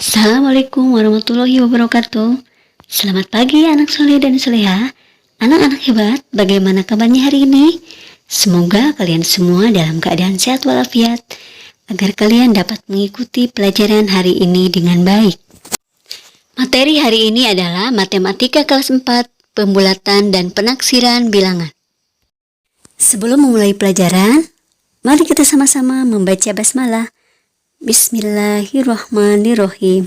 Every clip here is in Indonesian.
Assalamualaikum warahmatullahi wabarakatuh. Selamat pagi anak soleh dan soleha. Anak-anak hebat, bagaimana kabarnya hari ini? Semoga kalian semua dalam keadaan sehat walafiat, agar kalian dapat mengikuti pelajaran hari ini dengan baik. Materi hari ini adalah Matematika kelas 4, Pembulatan dan Penaksiran Bilangan. Sebelum memulai pelajaran, mari kita sama-sama membaca basmalah. Bismillahirrahmanirrahim.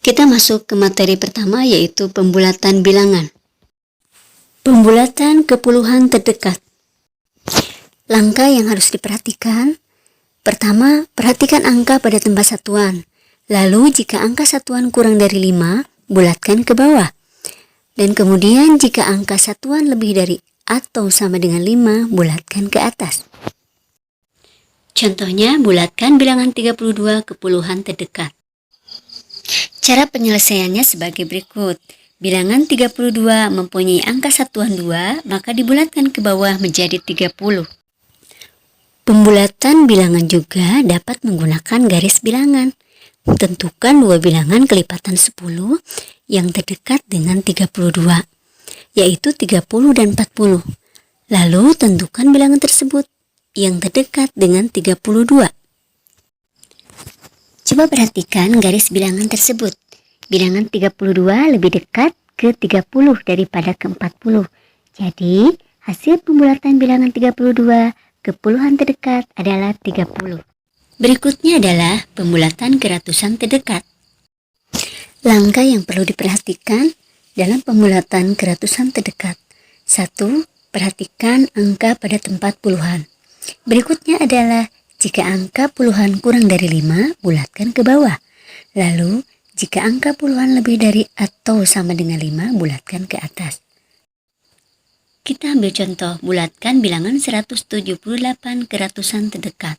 Kita masuk ke materi pertama, yaitu pembulatan bilangan. Pembulatan ke puluhan terdekat. Langkah yang harus diperhatikan. Pertama, perhatikan angka pada tempat satuan. Lalu jika angka satuan kurang dari 5, bulatkan ke bawah. Dan kemudian jika angka satuan lebih dari atau sama dengan 5, bulatkan ke atas. Contohnya, bulatkan bilangan 32 ke puluhan terdekat. Cara penyelesaiannya sebagai berikut. Bilangan 32 mempunyai angka satuan 2, maka dibulatkan ke bawah menjadi 30. Pembulatan bilangan juga dapat menggunakan garis bilangan. Tentukan dua bilangan kelipatan 10 yang terdekat dengan 32, yaitu 30 dan 40. Lalu tentukan bilangan tersebut yang terdekat dengan 32. Coba perhatikan garis bilangan tersebut. Bilangan 32 lebih dekat ke 30 daripada ke 40. Jadi, hasil pembulatan bilangan 32 ke puluhan terdekat adalah 30. Berikutnya adalah pembulatan ke ratusan terdekat. Langkah yang perlu diperhatikan dalam pembulatan ke ratusan terdekat. 1. Perhatikan angka pada tempat puluhan. Berikutnya adalah jika angka puluhan kurang dari 5, bulatkan ke bawah. Lalu, jika angka puluhan lebih dari atau sama dengan 5, bulatkan ke atas. Kita ambil contoh, bulatkan bilangan 178 ke ratusan terdekat.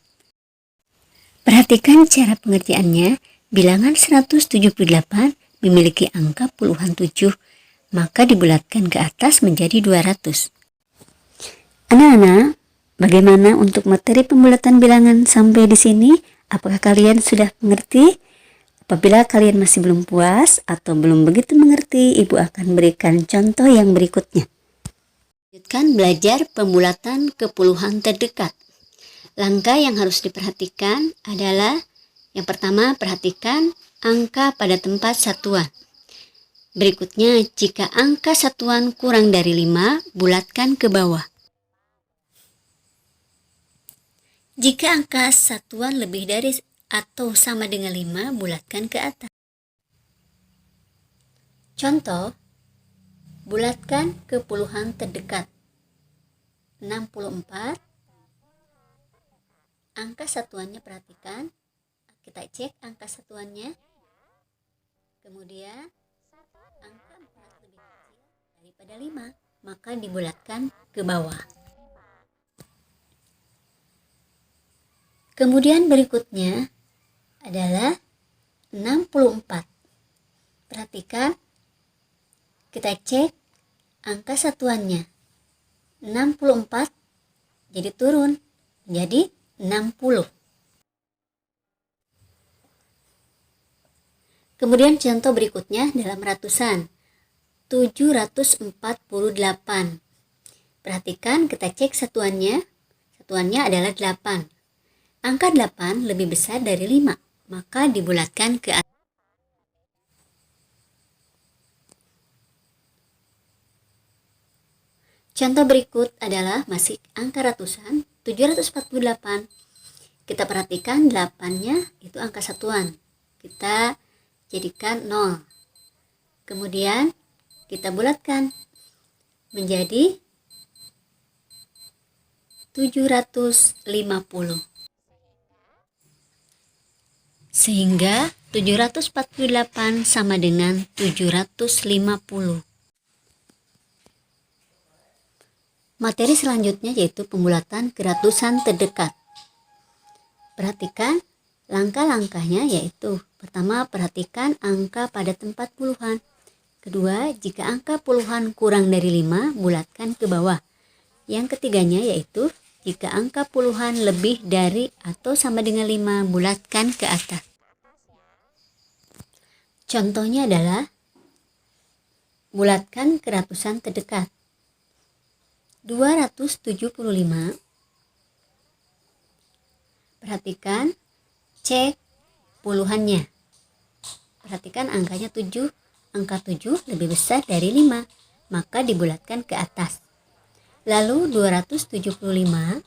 Perhatikan cara pengerjaannya. Bilangan 178 memiliki angka puluhan 7, maka dibulatkan ke atas menjadi 200. Anak-anak, bagaimana untuk materi pembulatan bilangan sampai di sini? Apakah kalian sudah mengerti? Apabila kalian masih belum puas atau belum begitu mengerti, Ibu akan berikan contoh yang berikutnya. Lanjutkan belajar pembulatan ke puluhan terdekat. Langkah yang harus diperhatikan adalah yang pertama, perhatikan angka pada tempat satuan. Berikutnya, jika angka satuan kurang dari 5, bulatkan ke bawah. Jika angka satuan lebih dari atau sama dengan 5, bulatkan ke atas. Contoh, bulatkan ke puluhan terdekat. 64. Angka satuannya perhatikan. Kita cek angka satuannya. Kemudian, angka 4 lebih kecil daripada 5, maka dibulatkan ke bawah. Kemudian berikutnya adalah 64. Perhatikan, kita cek angka satuannya. 64 jadi turun menjadi 60. Kemudian contoh berikutnya dalam ratusan. 748. Perhatikan, kita cek satuannya. Satuannya adalah 8. Angka 8 lebih besar dari 5, maka dibulatkan ke atas. Contoh berikut adalah masih angka ratusan, 748. Kita perhatikan 8-nya itu angka satuan. Kita jadikan 0. Kemudian kita bulatkan menjadi 750. Sehingga 748 sama dengan 750. Materi selanjutnya yaitu pembulatan ke ratusan terdekat. Perhatikan langkah-langkahnya, yaitu pertama, perhatikan angka pada tempat puluhan. Kedua, jika angka puluhan kurang dari 5, bulatkan ke bawah. Yang ketiganya yaitu jika angka puluhan lebih dari atau sama dengan 5, bulatkan ke atas. Contohnya adalah bulatkan ke ratusan terdekat. 275. Perhatikan, cek puluhannya. Perhatikan angkanya 7. Angka 7 lebih besar dari 5, maka dibulatkan ke atas. Lalu 275,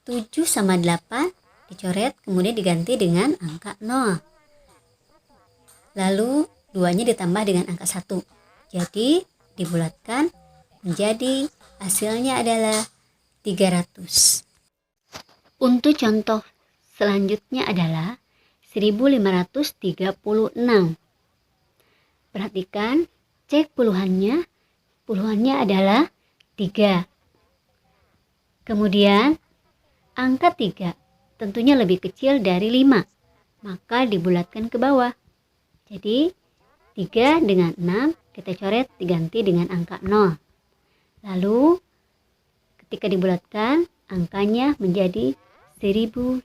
7 sama 8 dicoret, kemudian diganti dengan angka 0. Lalu 2-nya ditambah dengan angka 1. Jadi dibulatkan menjadi hasilnya adalah 300. Untuk contoh selanjutnya adalah 1536. Perhatikan, cek puluhannya. Puluhannya adalah 3. Kemudian angka 3 tentunya lebih kecil dari 5, maka dibulatkan ke bawah. Jadi 3 dengan 6 kita coret diganti dengan angka 0. Lalu ketika dibulatkan angkanya menjadi 1500.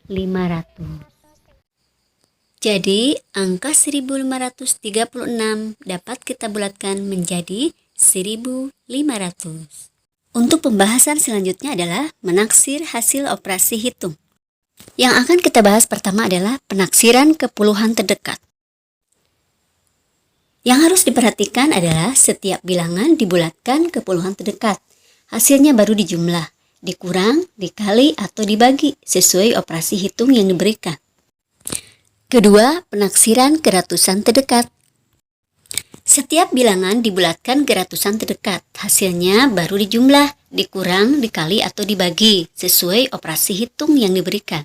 Jadi angka 1536 dapat kita bulatkan menjadi 1500. Untuk pembahasan selanjutnya adalah menaksir hasil operasi hitung. Yang akan kita bahas pertama adalah penaksiran ke puluhan terdekat. Yang harus diperhatikan adalah setiap bilangan dibulatkan ke puluhan terdekat. Hasilnya baru dijumlah, dikurang, dikali, atau dibagi sesuai operasi hitung yang diberikan. Kedua, penaksiran ke ratusan terdekat. Setiap bilangan dibulatkan ke ratusan terdekat. Hasilnya baru dijumlah, dikurang, dikali, atau dibagi sesuai operasi hitung yang diberikan.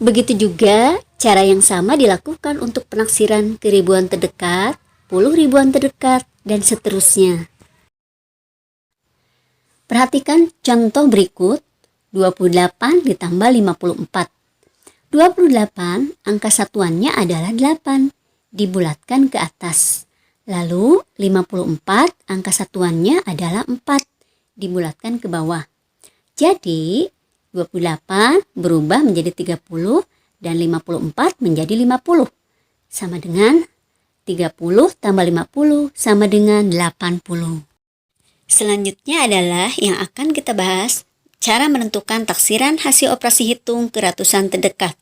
Begitu juga cara yang sama dilakukan untuk penaksiran ke ribuan terdekat, puluh ribuan terdekat, dan seterusnya. Perhatikan contoh berikut. 28 ditambah 54. 28 angka satuannya adalah 8, dibulatkan ke atas. Lalu 54 angka satuannya adalah 4, dibulatkan ke bawah. Jadi 28 berubah menjadi 30 dan 54 menjadi 50. Sama dengan 30 tambah 50 sama dengan 80. Selanjutnya adalah yang akan kita bahas, cara menentukan taksiran hasil operasi hitung ke ratusan terdekat.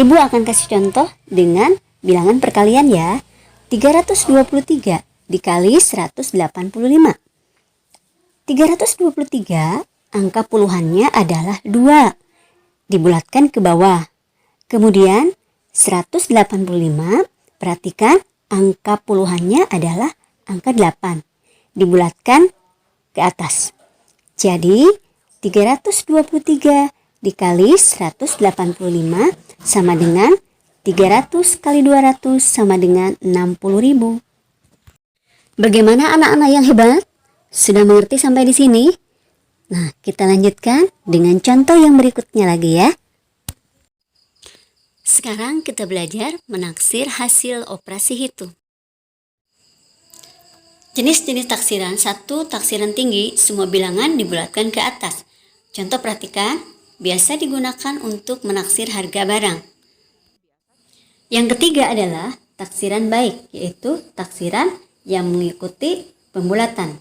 Ibu akan kasih contoh dengan bilangan perkalian ya. 323 dikali 185. 323 angka puluhannya adalah 2. Dibulatkan ke bawah. Kemudian 185, perhatikan angka puluhannya adalah angka 8. Dibulatkan ke atas. Jadi 323 dikali 185 sama dengan 300 kali 200 sama dengan 60.000. Bagaimana anak-anak yang hebat? Sudah mengerti sampai di sini? Nah, kita lanjutkan dengan contoh yang berikutnya lagi ya. Sekarang kita belajar menaksir hasil operasi hitung. Jenis-jenis taksiran. 1. Taksiran tinggi, semua bilangan dibulatkan ke atas. Contoh perhatikan, biasa digunakan untuk menaksir harga barang. Yang ketiga adalah taksiran baik, yaitu taksiran yang mengikuti pembulatan.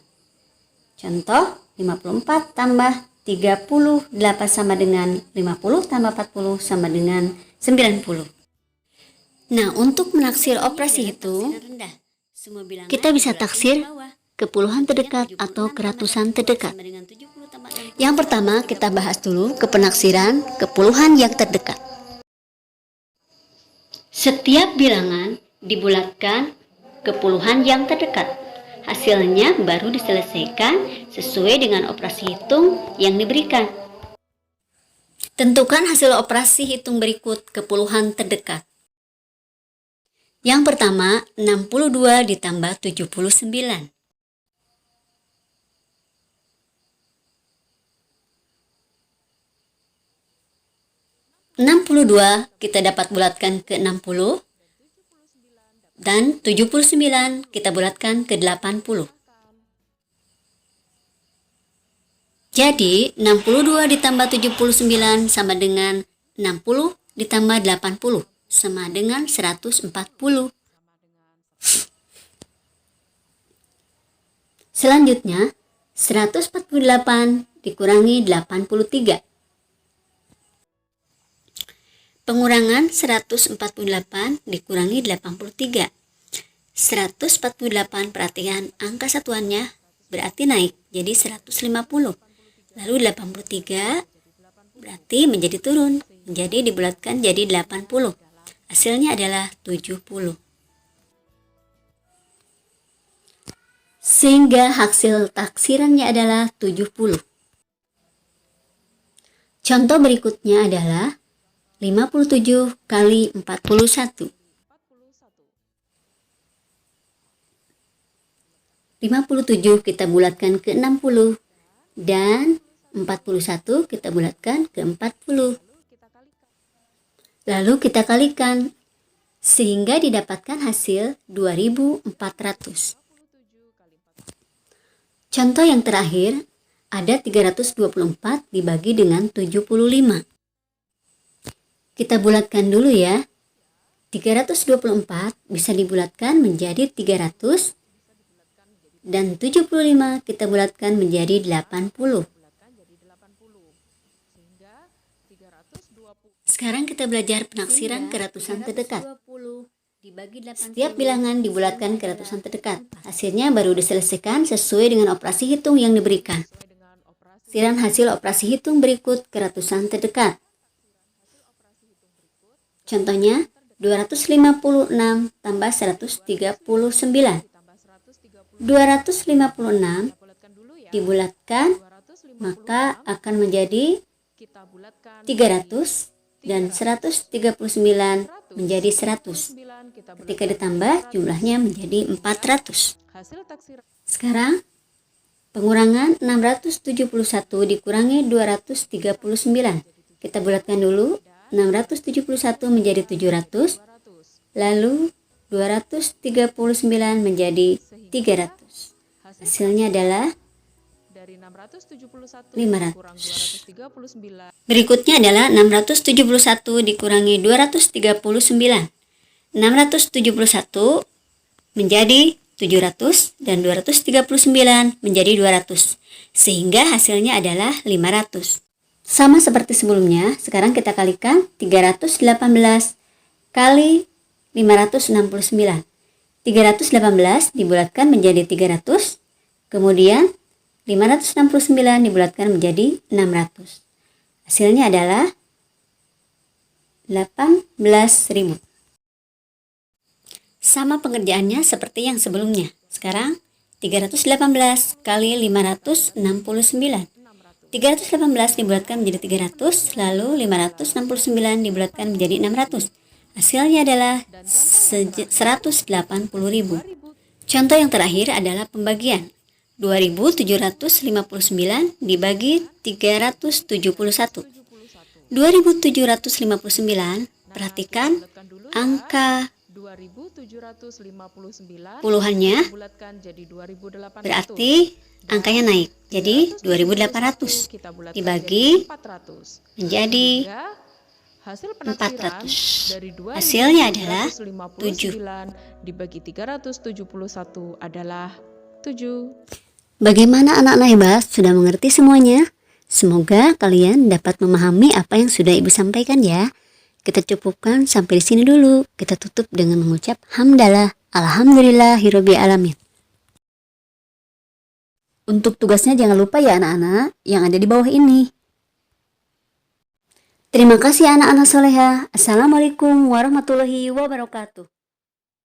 Contoh, 54 tambah 38 sama dengan 50 tambah 40 sama dengan 90. Nah, untuk menaksir operasi hitung, kita bisa taksir ke puluhan terdekat atau ke ratusan terdekat. Yang pertama kita bahas dulu ke penaksiran ke puluhan yang terdekat. Setiap bilangan dibulatkan ke puluhan yang terdekat. Hasilnya baru diselesaikan sesuai dengan operasi hitung yang diberikan. Tentukan hasil operasi hitung berikut ke puluhan terdekat. Yang pertama, 62 ditambah 79. 62 kita dapat bulatkan ke 60 dan 79 kita bulatkan ke 80. Jadi 62 ditambah 79 sama dengan 60 ditambah 80 sama dengan 140. Selanjutnya, 148 dikurangi 83. Pengurangan 148 dikurangi 83. 148 perhatikan angka satuannya berarti naik jadi 150. Lalu 83 berarti menjadi turun, menjadi dibulatkan jadi 80. Hasilnya adalah 70. Sehingga hasil taksirannya adalah 70. Contoh berikutnya adalah 57 kali 41. 57 kita bulatkan ke 60 dan 41 kita bulatkan ke 40. Lalu kita kalikan sehingga didapatkan hasil 2400. Contoh yang terakhir, ada 324 dibagi dengan 75. Kita bulatkan dulu ya. 324 bisa dibulatkan menjadi 300 dan 75 kita bulatkan menjadi 80. Sekarang kita belajar penaksiran ke ratusan terdekat. Setiap bilangan dibulatkan ke ratusan terdekat. Hasilnya baru diselesaikan sesuai dengan operasi hitung yang diberikan. Taksiran hasil operasi hitung berikut ke ratusan terdekat. Contohnya, 256 tambah 139. 256 dibulatkan, maka akan menjadi 300 dan 139 menjadi 100. Ketika ditambah jumlahnya menjadi 400. Sekarang pengurangan 671 dikurangi 239. Kita bulatkan dulu. 671 menjadi 700. Lalu 239 menjadi 300. Hasilnya adalah 500. Berikutnya adalah 671 dikurangi 239. 671 menjadi 700 dan 239 menjadi 200. Sehingga hasilnya adalah 500. Sama seperti sebelumnya, sekarang kita kalikan 318 kali 569. 318 dibulatkan menjadi 300, kemudian 569 dibulatkan menjadi 600. Hasilnya adalah 18.000. Sama pengerjaannya seperti yang sebelumnya. Sekarang 318 kali 569. 318 dibulatkan menjadi 300, lalu 569 dibulatkan menjadi 600. Hasilnya adalah 180.000. Contoh yang terakhir adalah pembagian. 2.759 dibagi 371. 2.759, perhatikan angka puluhannya berarti angkanya naik. Jadi 2.800 dibagi menjadi 400. Hasilnya adalah 7. Dibagi 371 adalah 7. Bagaimana anak-anak hebat? Sudah mengerti semuanya? Semoga kalian dapat memahami apa yang sudah Ibu sampaikan ya. Kita cukupkan sampai di sini dulu. Kita tutup dengan mengucap hamdalah, alhamdulillahirabbil alamin. Untuk tugasnya jangan lupa ya anak-anak yang ada di bawah ini. Terima kasih anak-anak soleha. Assalamualaikum warahmatullahi wabarakatuh.